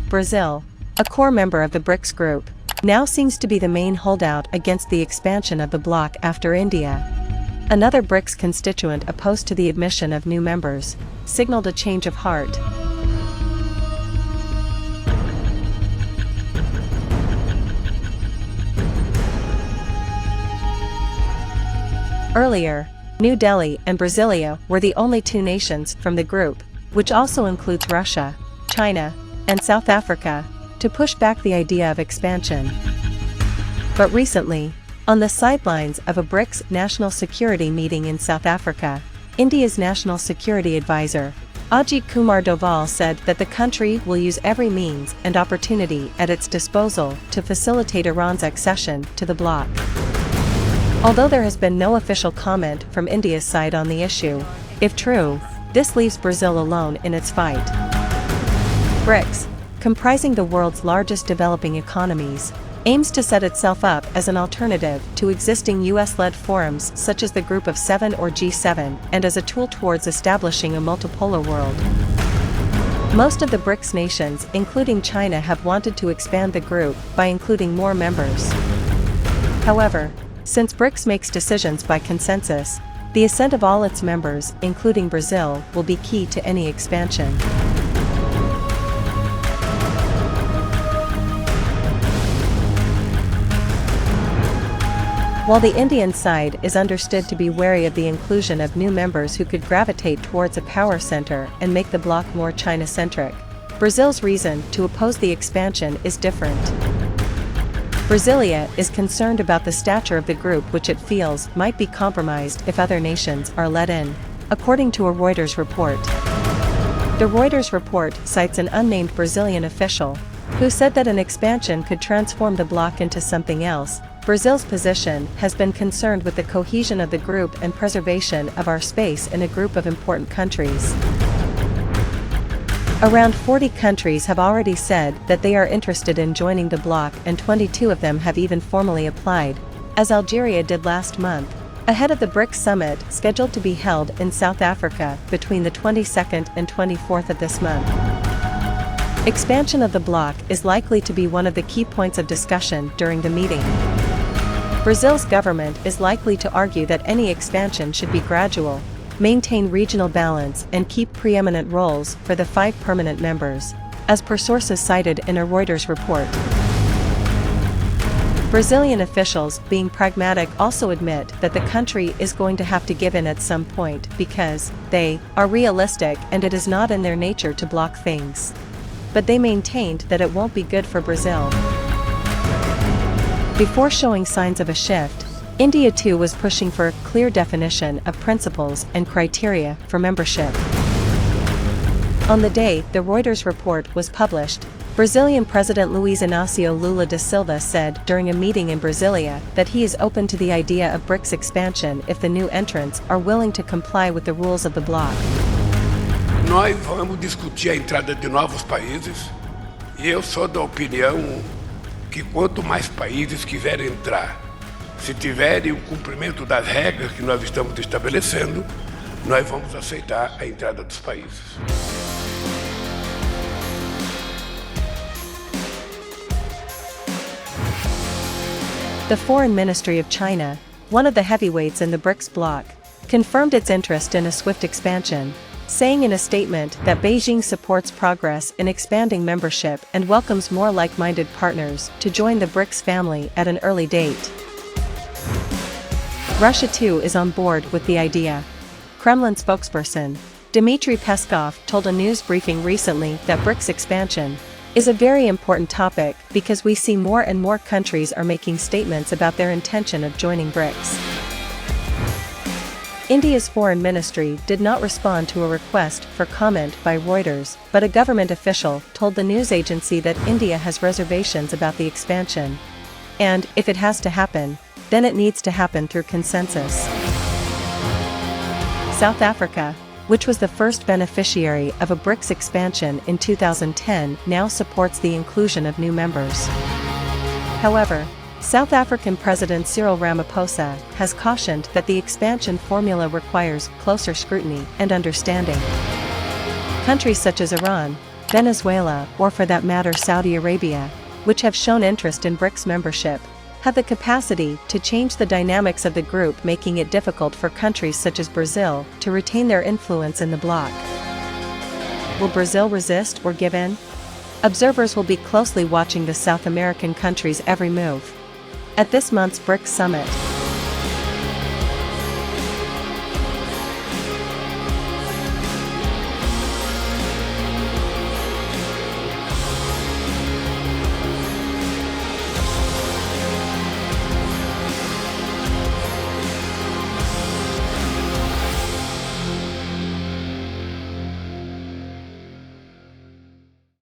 Brazil, a core member of the BRICS group, now seems to be the main holdout against the expansion of the bloc after India. Another BRICS constituent opposed to the admission of new members, signaled a change of heart. Earlier, New Delhi and Brasilia were the only two nations from the group, which also includes Russia, China, and South Africa, to push back the idea of expansion. But recently, on the sidelines of a BRICS national security meeting in South Africa, India's national security advisor, Ajit Kumar Doval, said that the country will use every means and opportunity at its disposal to facilitate Iran's accession to the bloc. Although there has been no official comment from India's side on the issue, if true, this leaves Brazil alone in its fight. BRICS, comprising the world's largest developing economies, aims to set itself up as an alternative to existing US-led forums such as the Group of Seven or G7 and as a tool towards establishing a multipolar world. Most of the BRICS nations, including China, have wanted to expand the group by including more members. However, since BRICS makes decisions by consensus, the assent of all its members, including Brazil, will be key to any expansion. While the Indian side is understood to be wary of the inclusion of new members who could gravitate towards a power center and make the bloc more China-centric, Brazil's reason to oppose the expansion is different. Brasilia is concerned about the stature of the group, which it feels might be compromised if other nations are let in, according to a Reuters report. The Reuters report cites an unnamed Brazilian official, who said that an expansion could transform the bloc into something else. Brazil's position has been concerned with the cohesion of the group and preservation of our space in a group of important countries. Around 40 countries have already said that they are interested in joining the bloc, and 22 of them have even formally applied, as Algeria did last month, ahead of the BRICS summit scheduled to be held in South Africa between the 22nd and 24th of this month. Expansion of the bloc is likely to be one of the key points of discussion during the meeting. Brazil's government is likely to argue that any expansion should be gradual, maintain regional balance, and keep preeminent roles for the 5 permanent members, as per sources cited in a Reuters report. Brazilian officials, being pragmatic, also admit that the country is going to have to give in at some point because they are realistic and it is not in their nature to block things. But they maintained that it won't be good for Brazil. Before showing signs of a shift, India too was pushing for a clear definition of principles and criteria for membership. On the day the Reuters report was published, Brazilian President Luiz Inácio Lula da Silva said during a meeting in Brasilia that he is open to the idea of BRICS expansion if the new entrants are willing to comply with the rules of the bloc. Nós vamos discutir a entrada de novos países e eu sou da opinião que quanto mais países quiserem entrar, se tiverem o cumprimento das regras que nós estamos estabelecendo, nós vamos aceitar a entrada dos países. The Foreign Ministry of China, one of the heavyweights in the BRICS bloc, confirmed its interest in a swift expansion, saying in a statement that Beijing supports progress in expanding membership and welcomes more like-minded partners to join the BRICS family at an early date. Russia too is on board with the idea. Kremlin spokesperson Dmitry Peskov told a news briefing recently that BRICS expansion is a very important topic because we see more and more countries are making statements about their intention of joining BRICS. India's foreign ministry did not respond to a request for comment by Reuters, but a government official told the news agency that India has reservations about the expansion. And, if it has to happen, then it needs to happen through consensus. South Africa, which was the first beneficiary of a BRICS expansion in 2010, now supports the inclusion of new members. However, South African President Cyril Ramaphosa has cautioned that the expansion formula requires closer scrutiny and understanding. Countries such as Iran, Venezuela, or for that matter Saudi Arabia, which have shown interest in BRICS membership, have the capacity to change the dynamics of the group, making it difficult for countries such as Brazil to retain their influence in the bloc. Will Brazil resist or give in? Observers will be closely watching the South American countries' every move. At this month's BRICS summit,